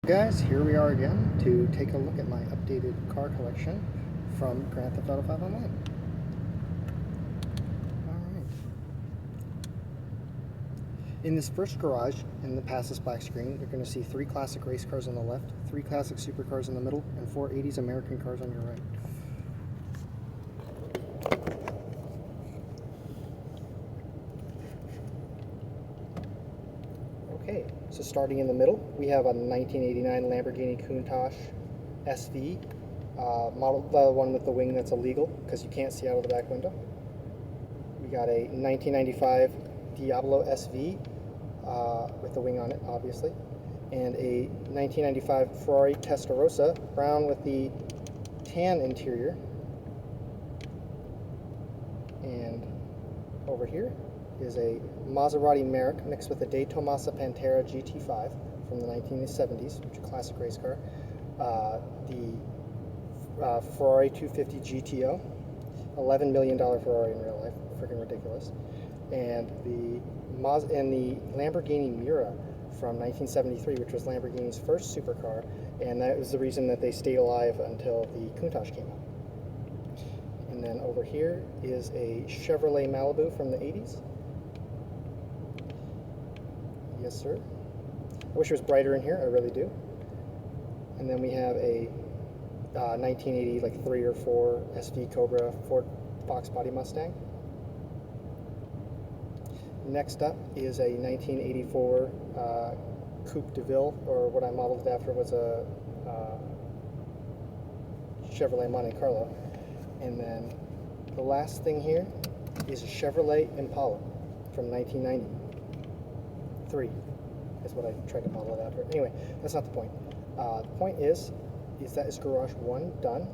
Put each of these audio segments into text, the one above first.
Guys, here we are again to take a look at my updated car collection from Grand Theft Auto 5 Online. Alright. In this first garage, in the past this black screen, you're going to see 3 classic race cars on the left, 3 classic supercars in the middle, and 4 80s American cars on your right. Okay, so starting in the middle, we have a 1989 Lamborghini Countach SV, model, the one with the wing that's illegal because you can't see out of the back window. We got a 1995 Diablo SV with the wing on it, obviously, and a 1995 Ferrari Testarossa, brown with the tan interior. And over here is a Maserati Merrick mixed with a De Tomasa Pantera GT5 from the 1970s, which is a classic race car. The Ferrari 250 GTO, $11 million Ferrari in real life, freaking ridiculous. And the Lamborghini Miura from 1973, which was Lamborghini's first supercar, and that was the reason that they stayed alive until the Countach came out. And then over here is a Chevrolet Malibu from the 80s. Yes, sir. I wish it was brighter in here, I really do. And then we have a 1980, like 3 or 4 SV Cobra Ford Fox Body Mustang. Next up is a 1984 Coupe de Ville, or what I modeled it after was a Chevrolet Monte Carlo. And then the last thing here is a Chevrolet Impala from 1993, is what I tried to model it after. Anyway, that's not the point. The point is that is garage 1 done.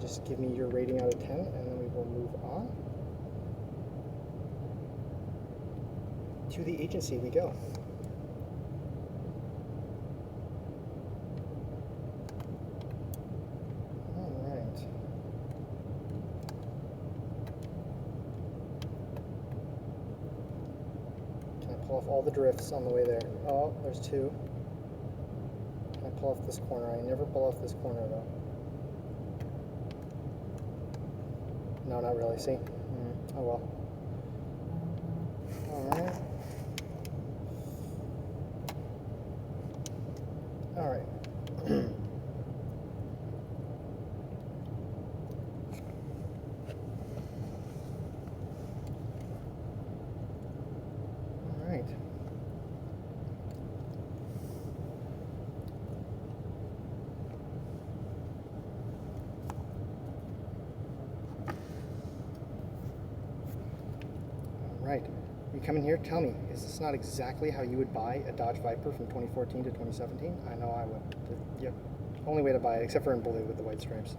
Just give me your rating out of 10, and then we will move on. To the agency we go. Alright. Can I pull off all the drifts on the way there? Oh, there's 2. Can I pull off this corner? I never pull off this corner though. No, not really. See? Oh well. Alright. Alright. Alright. Alright. You come in here, tell me, is this not exactly how you would buy a Dodge Viper from 2014 to 2017? I know I would. Yep. Only way to buy it, except for in blue with the white stripes.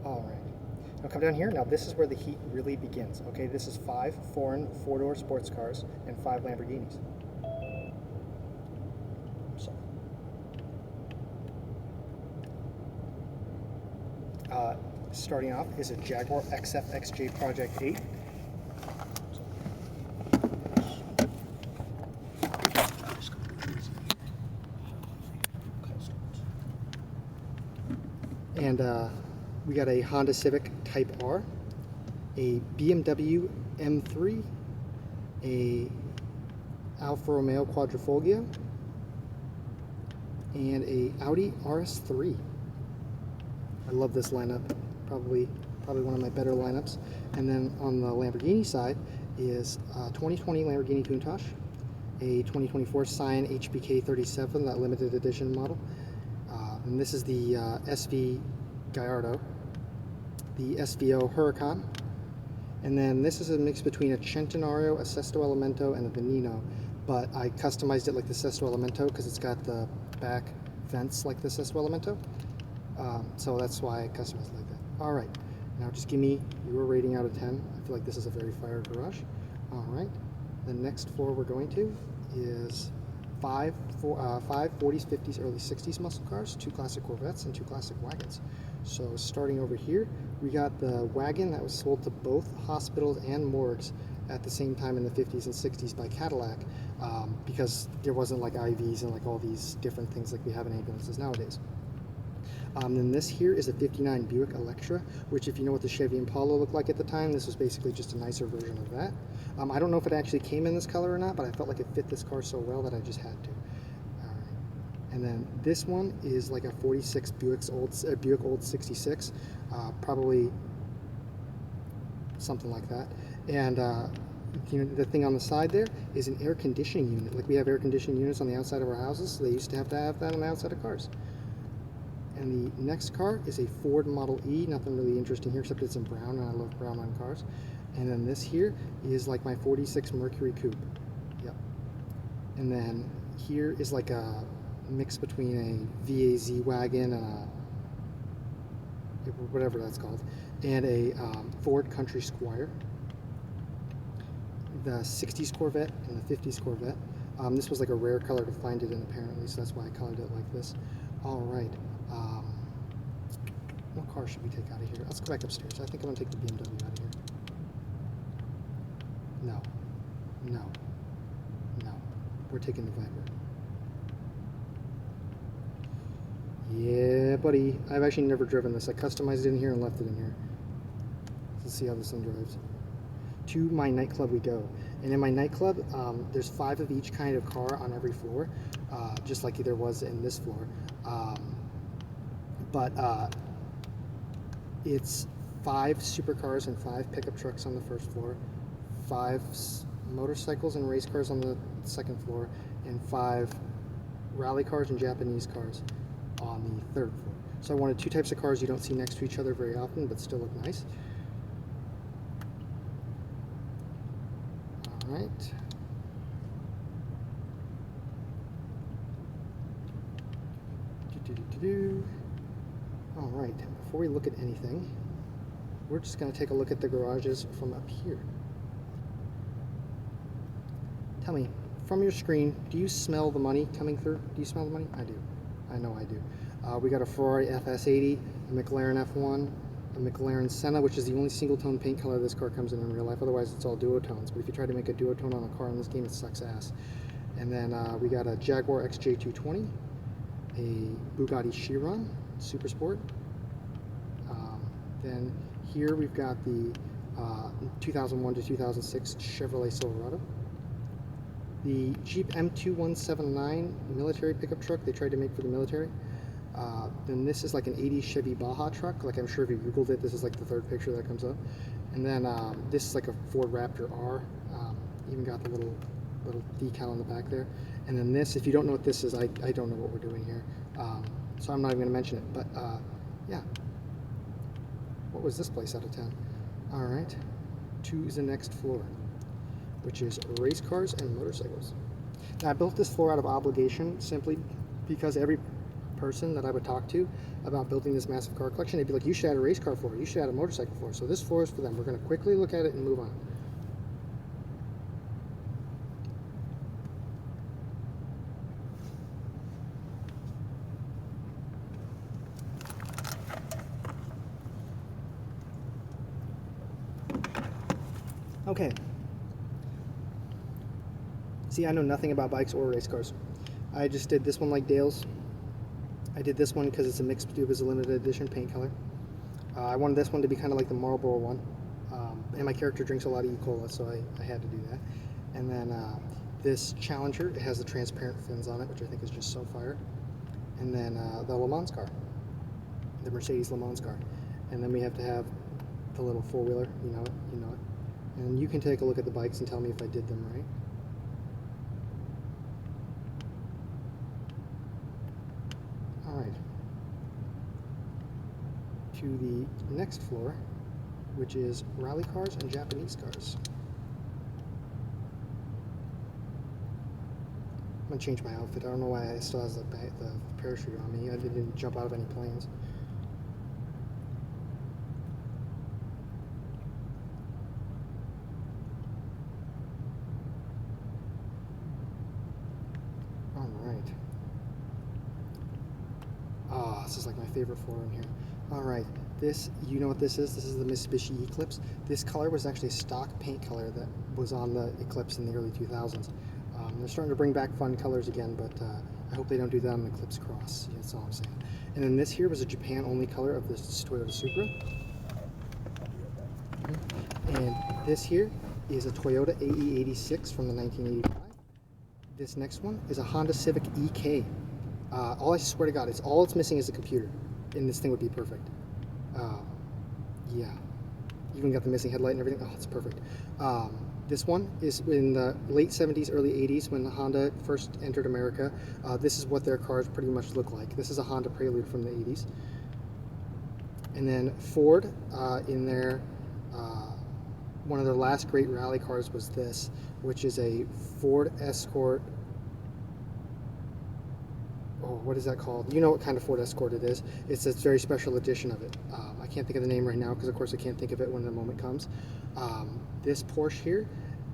Alright. Now come down here. Now this is where the heat really begins. Okay, this is 5 foreign 4-door sports cars and 5 Lamborghinis. So. Starting off is a Jaguar XF XJ Project 8. And we got a Honda Civic Type R, a BMW M3, a Alfa Romeo Quadrifoglio, and a Audi RS3. I love this lineup, probably one of my better lineups. And then on the Lamborghini side is a 2020 Lamborghini Countach, a 2024 Scion HBK 37, that limited edition model. And this is the SV Gallardo, the SVO Huracan, and then this is a mix between a Centenario, a Sesto Elemento, and a Veneno, but I customized it like the Sesto Elemento because it's got the back vents like the Sesto Elemento, so that's why I customized it like that. Alright, now just give me your rating out of 10. I feel like this is a very fire garage. Alright, the next floor we're going to is 5 40s, 50s, early 60s muscle cars, 2 classic Corvettes, and 2 classic wagons. So starting over here, we got the wagon that was sold to both hospitals and morgues at the same time in the 50s and 60s by Cadillac. because there wasn't like IVs and like all these different things like we have in ambulances nowadays. Then this here is a 59 Buick Electra, which if you know what the Chevy Impala looked like at the time, this was basically just a nicer version of that. I don't know if it actually came in this color or not, but I felt like it fit this car so well that I just had to. And then this one is like a 46 Buick Old 66, probably something like that. And you know, the thing on the side there is an air conditioning unit. Like we have air conditioning units on the outside of our houses. They used to have that on the outside of cars. And the next car is a Ford Model E. Nothing really interesting here except it's in brown, and I love brown on cars. And then this here is like my 46 Mercury Coupe. Yep. And then here is like a mix between a VAZ wagon and a whatever that's called, and a Ford Country Squire. The 60s Corvette and the 50s Corvette. This was like a rare color to find it in apparently, so that's why I colored it like this. All right. What car should we take out of here? Let's go back upstairs. I think I'm going to take the BMW out of here. No. No. No. We're taking the Viper. Yeah, buddy. I've actually never driven this. I customized it in here and left it in here. Let's see how this thing drives. To my nightclub we go. And in my nightclub, there's 5 of each kind of car on every floor, just like there was in this floor. It's 5 supercars and 5 pickup trucks on the first floor, 5 motorcycles and race cars on the second floor, and 5 rally cars and Japanese cars on the third floor. So I wanted 2 types of cars you don't see next to each other very often, but still look nice. All right. All right, before we look at anything, we're just going to take a look at the garages from up here. Tell me, from your screen, do you smell the money coming through? Do you smell the money? I do. I know I do. We got a Ferrari FS80, a McLaren F1, a McLaren Senna, which is the only single-tone paint color this car comes in real life. Otherwise, it's all duotones. But if you try to make a duotone on a car in this game, it sucks ass. And then we got a Jaguar XJ220, a Bugatti Chiron Super Sport. Then here we've got the 2001 to 2006 Chevrolet Silverado. The Jeep M2179 military pickup truck they tried to make for the military. Then this is like an 80s Chevy Baja truck. Like I'm sure if you Googled it, this is like the 3rd picture that comes up. And then this is like a Ford Raptor R. Even got the little decal on the back there. And then this, if you don't know what this is, I don't know what we're doing here. So I'm not even going to mention it. But yeah. What was this place out of town? All right. To the next floor, which is race cars and motorcycles. Now, I built this floor out of obligation simply because every person that I would talk to about building this massive car collection, they'd be like, you should add a race car floor, you should add a motorcycle floor. So this floor is for them. We're going to quickly look at it and move on. Okay. See, I know nothing about bikes or race cars. I just did this one like Dale's. I did this one because it's a mixed tube, it's a limited edition paint color. I wanted this one to be kind of like the Marlboro one. And my character drinks a lot of E-Cola, so I had to do that. And then this Challenger, it has the transparent fins on it, which I think is just so fire. And then the Le Mans car, the Mercedes Le Mans car. And then we have to have the little four-wheeler, you know it. And you can take a look at the bikes and tell me if I did them right. All right. To the next floor, which is rally cars and Japanese cars. I'm gonna change my outfit. I don't know why it still has the parachute on me. I didn't jump out of any planes. This is like my favorite floor in here. All right, this, you know what this is? This is the Mitsubishi Eclipse. This color was actually a stock paint color that was on the Eclipse in the early 2000s. They're starting to bring back fun colors again, but I hope they don't do that on the Eclipse Cross. Yeah, that's all I'm saying. And then this here was a Japan-only color of this Toyota Supra. And this here is a Toyota AE86 from the 1985. This next one is a Honda Civic EK. I swear to God, all it's missing is a computer, and this thing would be perfect. Yeah, even got the missing headlight and everything. Oh, it's perfect. This one is in the late 70s, early 80s when Honda first entered America. This is what their cars pretty much look like. This is a Honda Prelude from the 80s. And then Ford, in their one of their last great rally cars was this, which is a Ford Escort. Oh, what is that called? You know what kind of Ford Escort it is. It's a very special edition of it. I can't think of the name right now because, of course, I can't think of it when the moment comes. This Porsche here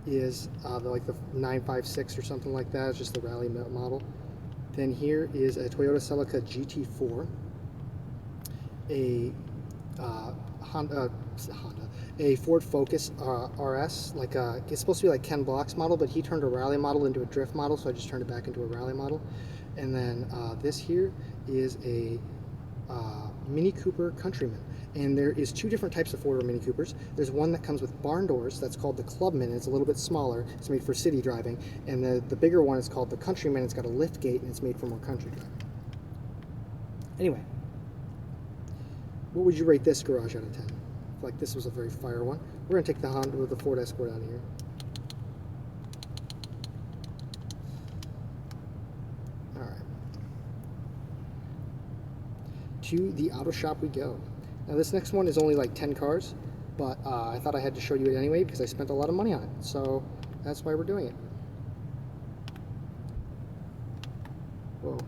is like the 956 or something like that. It's just the rally model. Then here is a Toyota Celica GT4, a a Ford Focus RS. It's supposed to be like Ken Block's model, but he turned a rally model into a drift model, so I just turned it back into a rally model. And then this here is a Mini Cooper Countryman. And there is two different types of four-door Mini Coopers. There's one that comes with barn doors, that's called the Clubman. It's a little bit smaller. It's made for city driving. And the bigger one is called the Countryman. It's got a lift gate, and it's made for more country driving. Anyway, what would you rate this garage out of 10? Like this was a very fire one. We're gonna take the Honda with the Ford Escort out of here. All right. To the auto shop we go. Now this next one is only like 10 cars, but I thought I had to show you it anyway because I spent a lot of money on it. So that's why we're doing it. Whoa.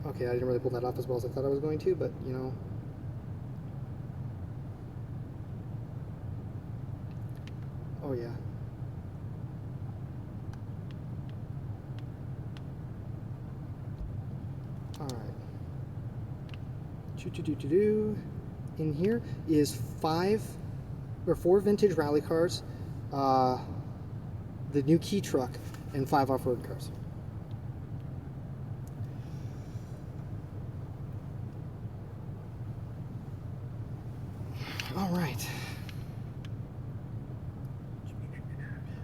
Okay, I didn't really pull that off as well as I thought I was going to, but you know. Oh yeah. All right. In here is 4 vintage rally cars, the new Key truck, and 5 off-road cars.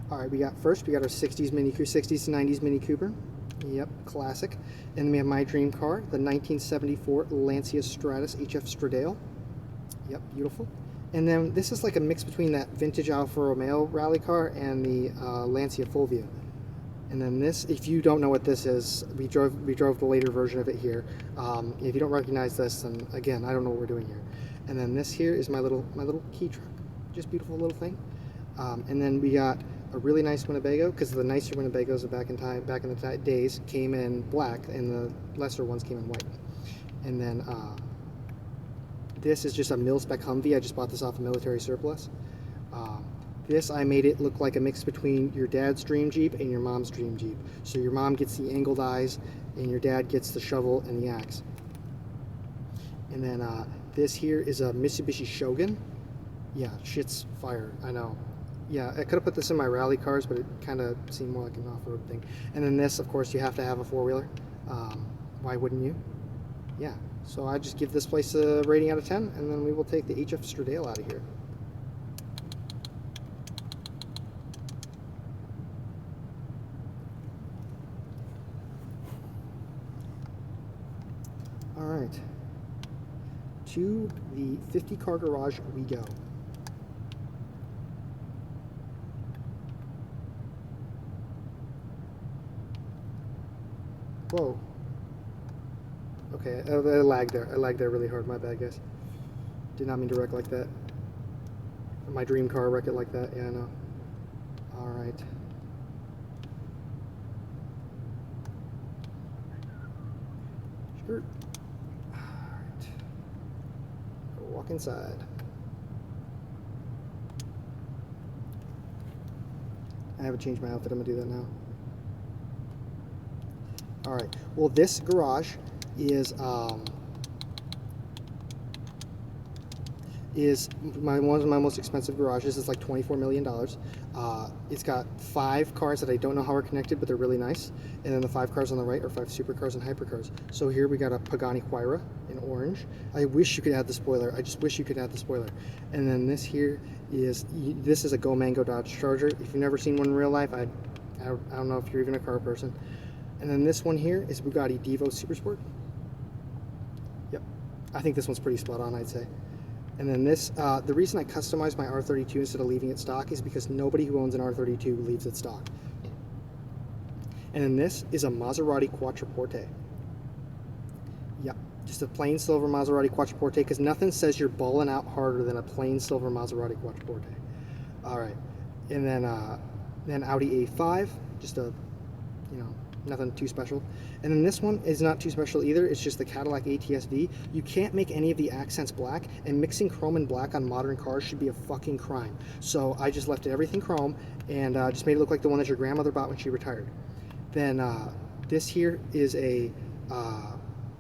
All right, we got our 60s to 90s Mini Cooper. Yep, classic. And then we have my dream car, the 1974 Lancia Stratus HF Stradale. Yep, beautiful. And then this is like a mix between that vintage Alfa Romeo rally car and the Lancia Fulvia. And then this, if you don't know what this is, we drove the later version of it here. If you don't recognize this, then again, I don't know what we're doing here. And then this here is my little Key truck, just beautiful little thing. And then we got a really nice Winnebago, because the nicer Winnebagos back in the days came in black, and the lesser ones came in white. And then this is just a mil-spec Humvee. I just bought this off a military surplus. This, I made it look like a mix between your dad's dream Jeep and your mom's dream Jeep. So your mom gets the angled eyes, and your dad gets the shovel and the axe. And then this here is a Mitsubishi Shogun. Yeah, shit's fire, I know. Yeah, I could have put this in my rally cars, but it kind of seemed more like an off-road thing. And then this, of course, you have to have a four-wheeler. Why wouldn't you? Yeah, so I just give this place a rating out of 10, and then we will take the HF Stradale out of here. All right, to the 50-car garage we go. Whoa. Okay, I lagged there. I lagged there really hard. My bad, guys. Did not mean to wreck like that. My dream car wreck it like that. Yeah, I know. All right. Sure. All right. Walk inside. I haven't changed my outfit. I'm gonna do that now. All right. Well, this garage is is one of my most expensive garages. It's like $24 million. It's got 5 cars that I don't know how are connected, but they're really nice. And then the 5 cars on the right are 5 supercars and hypercars. So here we got a Pagani Huayra in orange. I wish you could add the spoiler. I just wish you could add the spoiler. And then this here is a Go Mango Dodge Charger. If you've never seen one in real life, I don't know if you're even a car person. And then this one here is Bugatti Divo Supersport. Yep, I think this one's pretty spot on, I'd say. And then this, the reason I customized my R32 instead of leaving it stock is because nobody who owns an R32 leaves it stock. And then this is a Maserati Quattroporte. Yep, just a plain silver Maserati Quattroporte, because nothing says you're balling out harder than a plain silver Maserati Quattroporte. All right, and then Audi A5, just a, you know, nothing too special. And then this one is not too special either. It's just the Cadillac ATS-V. You can't make any of the accents black, and mixing chrome and black on modern cars should be a fucking crime. So I just left everything chrome and just made it look like the one that your grandmother bought when she retired. Then this here is a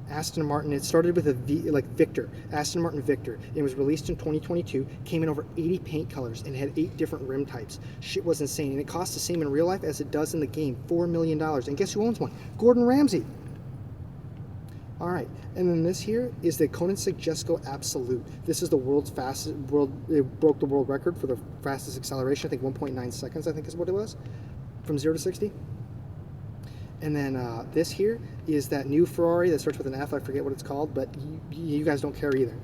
Aston Martin. It started with a V, like Victor, Aston Martin Victor. It was released in 2022, came in over 80 paint colors, and had 8 different rim types. Shit was insane, and it costs the same in real life as it does in the game, $4 million. And guess who owns one? Gordon Ramsay. All right, and then this here is the Koenigsegg Jesko Absolute. This is the world's fastest, it broke the world record for the fastest acceleration. I think 1.9 seconds, I think is what it was, from 0 to 60. And then this here is that new Ferrari that starts with an F. I forget what it's called, but you guys don't care either.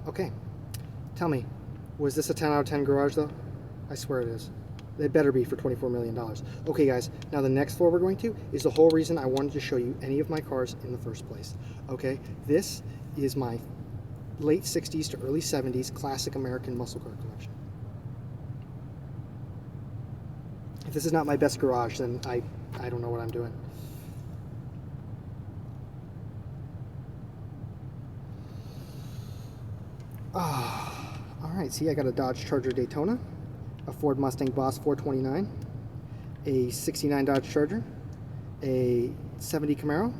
Okay, tell me, was this a 10 out of 10 garage though? I swear it is. It better be for $24 million. Okay guys, now the next floor we're going to is the whole reason I wanted to show you any of my cars in the first place. Okay, this is my late 60s to early 70s classic American muscle car collection. If this is not my best garage, then I don't know what I'm doing. All right, see, I got a Dodge Charger Daytona, a Ford Mustang Boss 429, a 69 Dodge Charger, a 70 Camaro,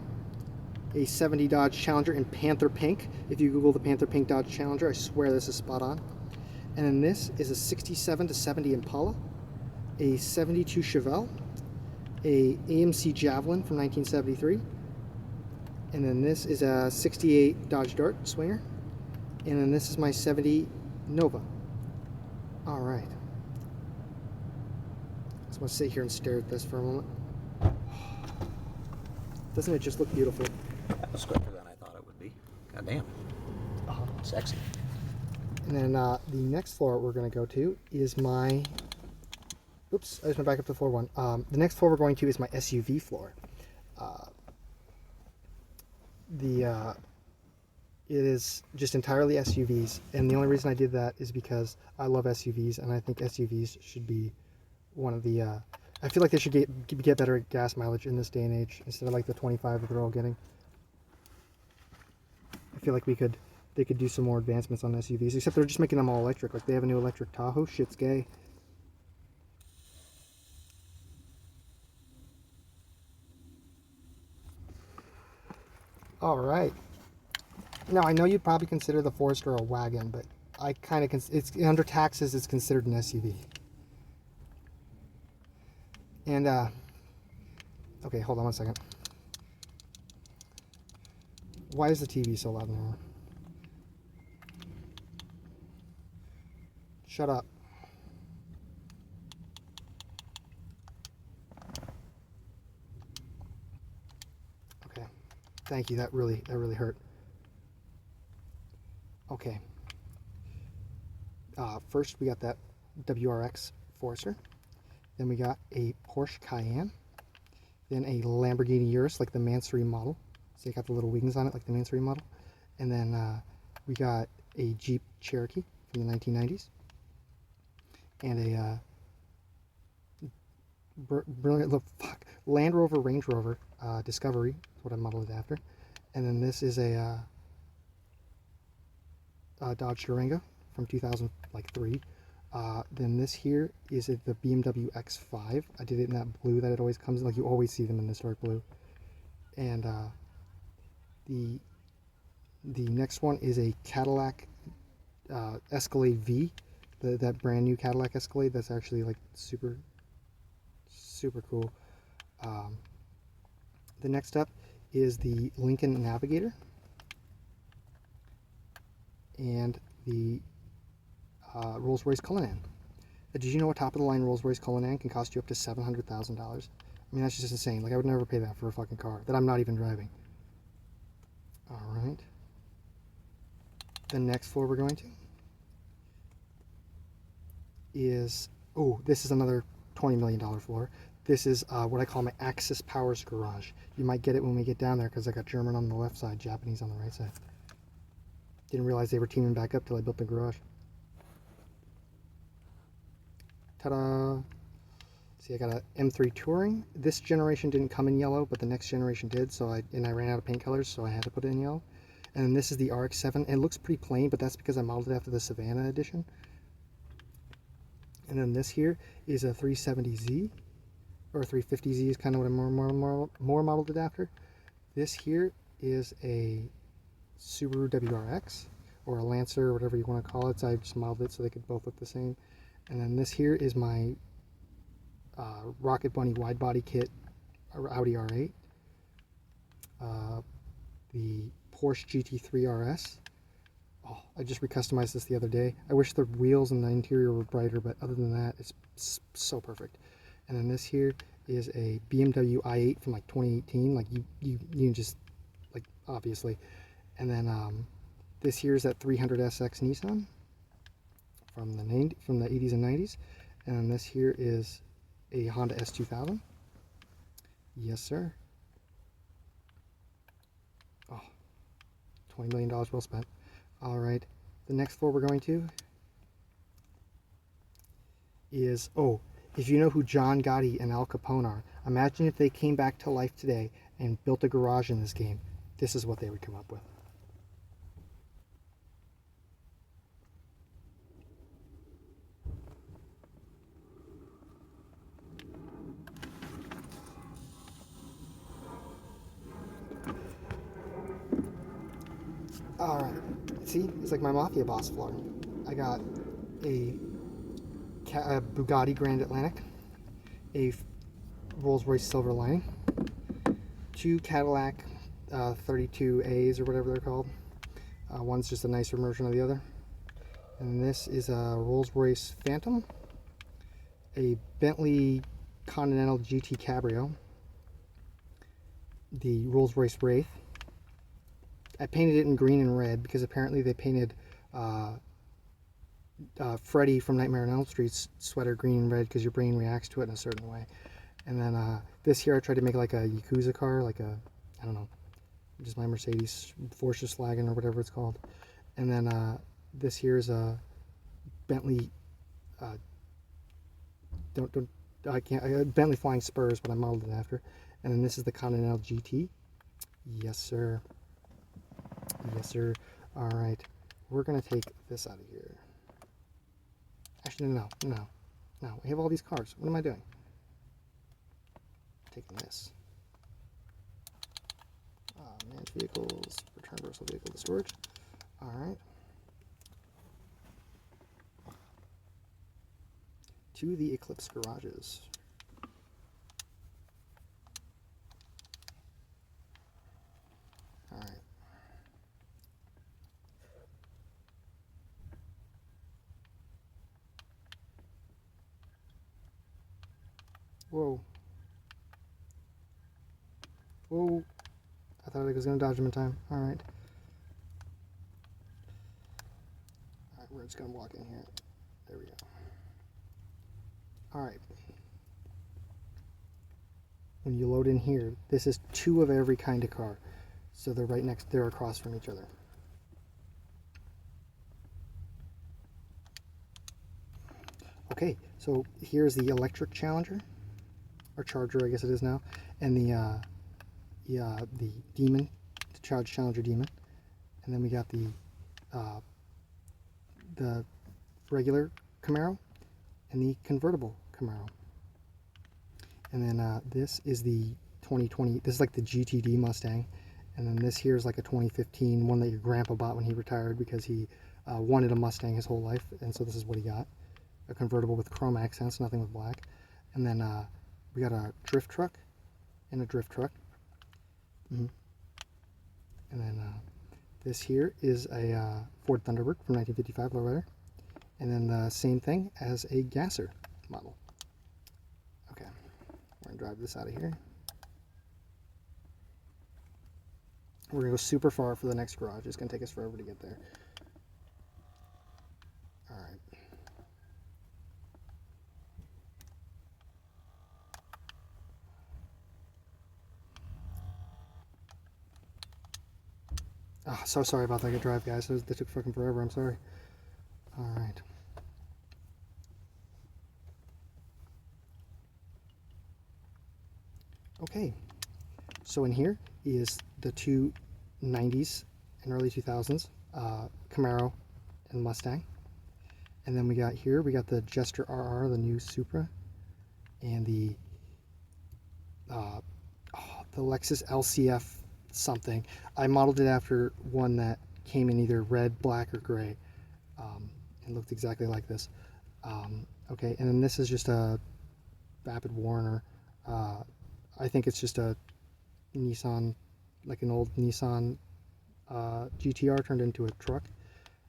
a 70 Dodge Challenger in Panther Pink. If you Google the Panther Pink Dodge Challenger, I swear this is spot on. And then this is a 67 to 70 Impala, a 72 Chevelle, a AMC Javelin from 1973, and then this is a 68 Dodge Dart Swinger, and then this is my 70 Nova. All right. So I'm gonna sit here and stare at this for a moment. Doesn't it just look beautiful? That was quicker than I thought it would be. God damn. Sexy. And then the next floor we're gonna go to is my, oops, I just went back up to floor 1. The next floor we're going to is my SUV floor. It is just entirely SUVs, and the only reason I did that is because I love SUVs, and I think SUVs should be one of the, I feel like they should get better gas mileage in this day and age, instead of like the 25 that they're all getting. I feel like they could do some more advancements on SUVs, except they're just making them all electric. Like they have a new electric Tahoe, shit's gay. All right. Now I know you'd probably consider the Forester a wagon, but I kind of it's under taxes it's considered an SUV. And okay, hold on one second. Why is the TV so loud now? Shut up. Okay, thank you. That really hurt. Okay. First we got that WRX Forester. Then we got a Porsche Cayenne. Then a Lamborghini Urus, like the Mansory model. So you got the little wings on it, like the Mansory model. And then we got a Jeep Cherokee from the 1990s. And a brilliant, look, fuck, Land Rover Range Rover Discovery, is what I modeled it after. And then this is a Dodge Durango from 2003. Then this here is the BMW X5. I did it in that blue that it always comes in, like you always see them in this dark blue. And the next one is a Cadillac Escalade V, that brand new Cadillac Escalade. That's actually like super cool. Um, the next up is the Lincoln Navigator and the Rolls-Royce Cullinan. Did you know a top-of-the-line Rolls-Royce Cullinan can cost you up to $700,000? I mean, that's just insane. Like, I would never pay that for a fucking car that I'm not even driving. All right. The next floor we're going to is, oh, this is another $20 million floor. This is what I call my Axis Powers garage. You might get it when we get down there because I got German on the left side, Japanese on the right side. Didn't realize they were teaming back up till I built the garage. Ta-da! See, I got a M3 Touring. This generation didn't come in yellow, but the next generation did. So I ran out of paint colors, so I had to put it in yellow. And then this is the RX-7. It looks pretty plain, but that's because I modeled it after the Savannah edition. And then this here is a 370Z, or 350Z is kind of what I'm more modeled it after. This here is a Subaru WRX, or a Lancer, or whatever you want to call it. So I just modeled it so they could both look the same. And then this here is my Rocket Bunny wide body kit, Audi R8. The Porsche GT3 RS. Oh, I just recustomized this the other day. I wish the wheels and the interior were brighter, but other than that, it's so perfect. And then this here is a BMW i8 from like 2018. Like you just, like, obviously. And then this here is that 300SX Nissan from the 80s and 90s. And then this here is a Honda S2000. Yes, sir. Oh, $20 million well spent. All right, the next floor we're going to is, oh, if you know who John Gotti and Al Capone are, imagine if they came back to life today and built a garage in this game. This is what they would come up with. All right, see, it's like my Mafia boss floor. I got a Bugatti Grand Atlantic, a Rolls-Royce Silver Lining, two Cadillac 32As or whatever they're called. One's just a nicer version of the other. And this is a Rolls-Royce Phantom, a Bentley Continental GT Cabrio, the Rolls-Royce Wraith. I painted it in green and red because apparently they painted Freddy from Nightmare on Elm Street's sweater green and red because your brain reacts to it in a certain way. And then this here I tried to make like a Yakuza car, like a, I don't know, just my Mercedes Vorschlagen or whatever it's called. And then this here is a Bentley, Bentley Flying Spurs, but I modeled it after. And then this is the Continental GT. Yes, sir. Yes, sir. All right, we're gonna take this out of here. Actually, no. We have all these cars. What am I doing? Taking this. Manage vehicles, return versatile vehicle to storage. All right. To the Eclipse garages. All right. Whoa. Whoa. I thought I was going to dodge him in time. Alright. Alright, we're just going to walk in here. There we go. Alright. When you load in here, this is two of every kind of car. So they're right next, they're across from each other. Okay, so here's the electric Challenger. Or Charger, I guess it is now. And the Demon, the Challenger Demon, and then we got the regular Camaro and the convertible Camaro. And then this is the 2020. This is like the GTD Mustang, and then this here is like a 2015 one that your grandpa bought when he retired because he wanted a Mustang his whole life, and so this is what he got. A convertible with chrome accents, nothing with black. And then we got a drift truck and a drift truck. And then this here is a Ford Thunderbird from 1955 lowrider. And then the same thing as a Gasser model. Okay, we're gonna drive this out of here. We're gonna go super far for the next garage. It's gonna take us forever to get there. All right. Oh, so sorry about that drive, guys. That took fucking forever. I'm sorry. All right. Okay. So in here is the two 90s and early 2000s Camaro and Mustang. And then we got here, we got the Jester RR, the new Supra, and the Lexus LCF something. I modeled it after one that came in either red, black, or gray. It looked exactly like this. Okay, and then this is just a Vapid Warner. I think it's just a Nissan, like an old Nissan GTR turned into a truck.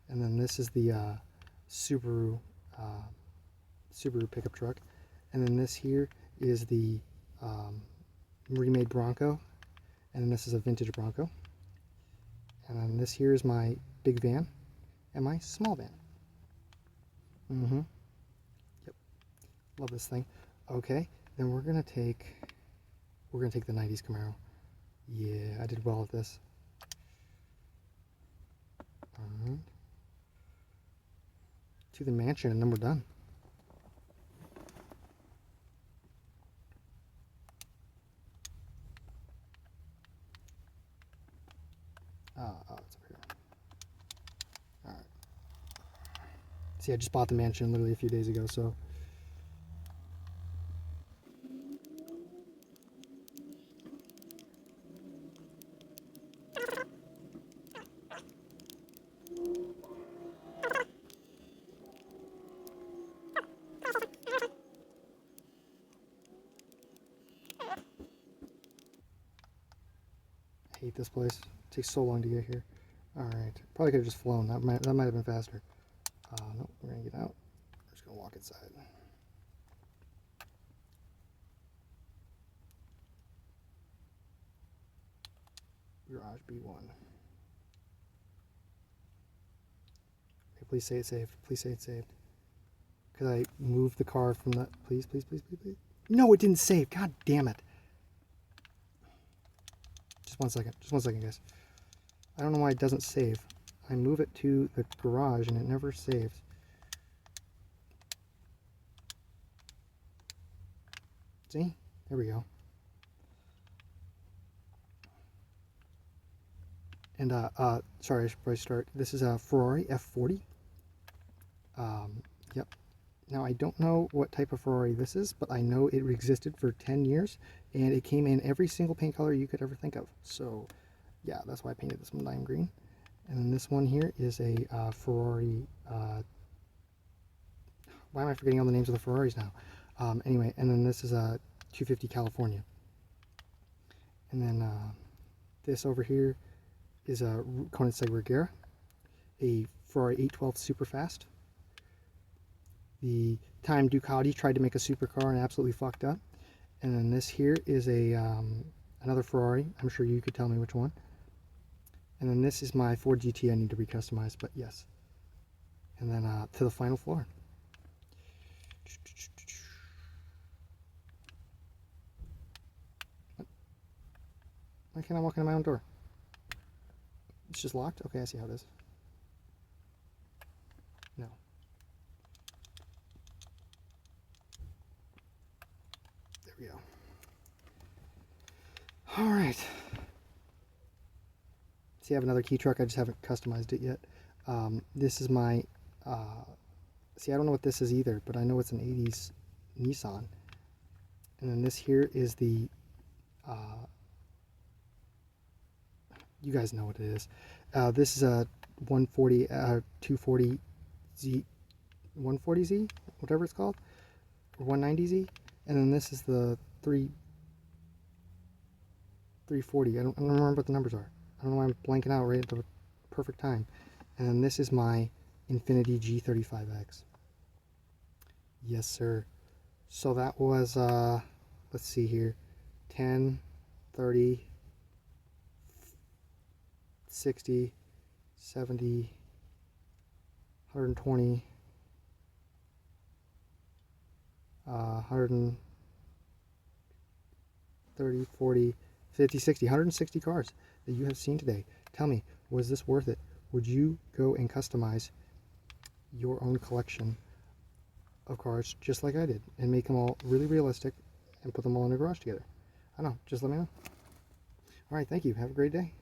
And then this is the Subaru pickup truck. And then this here is the remade Bronco. And then this is a vintage Bronco. And then this here is my big van and my small van. Yep. Love this thing. Okay, then we're gonna take the 90s Camaro. Yeah, I did well at this. Alright. To the mansion, and then we're done. Oh, it's over here. Alright. See, I just bought the mansion literally a few days ago, so. I hate this place. It takes so long to get here. Alright. Probably could have just flown. That might have been faster. Nope, we're gonna get out. We're just gonna walk inside. Garage B1. Okay, please say it's saved. Please say it's saved. Could I move the car from the... Please, please, please, please, please. No, it didn't save. God damn it. Just 1 second. Just 1 second, guys. I don't know why it doesn't save. I move it to the garage and it never saves. See? There we go. And, sorry, I should probably start. This is a Ferrari F40. Yep. Now, I don't know what type of Ferrari this is, but I know it existed for 10 years, and it came in every single paint color you could ever think of. So, yeah, that's why I painted this one lime green. And then this one here is a Ferrari, why am I forgetting all the names of the Ferraris now? Anyway, and then this is a 250 California. And then this over here is a Koenigsegg Regera, a Ferrari 812 Superfast. The time Ducati tried to make a supercar and absolutely fucked up. And then this here is a another Ferrari. I'm sure you could tell me which one. And then this is my Ford GT I need to recustomize, but yes. And then to the final floor. Why can't I walk into my own door? It's just locked? Okay, I see how it is. No. There we go. All right. See, I have another key truck. I just haven't customized it yet. This is my... see, I don't know what this is either, but I know it's an 80s Nissan. And then this here is the... you guys know what it is. This is a 140, 240Z, 140Z, whatever it's called, or 190Z, and then this is the 340. I don't remember what the numbers are. I don't know why I'm blanking out right at the perfect time. And then this is my Infiniti G35X. Yes, sir. So that was, let's see here, 10, 30, 60, 70, 120, 130, 40, 50, 60, 160 cars that you have seen today. Tell me, was this worth it? Would you go and customize your own collection of cars just like I did and make them all really realistic and put them all in a garage together? I don't know. Just let me know. All right. Thank you. Have a great day.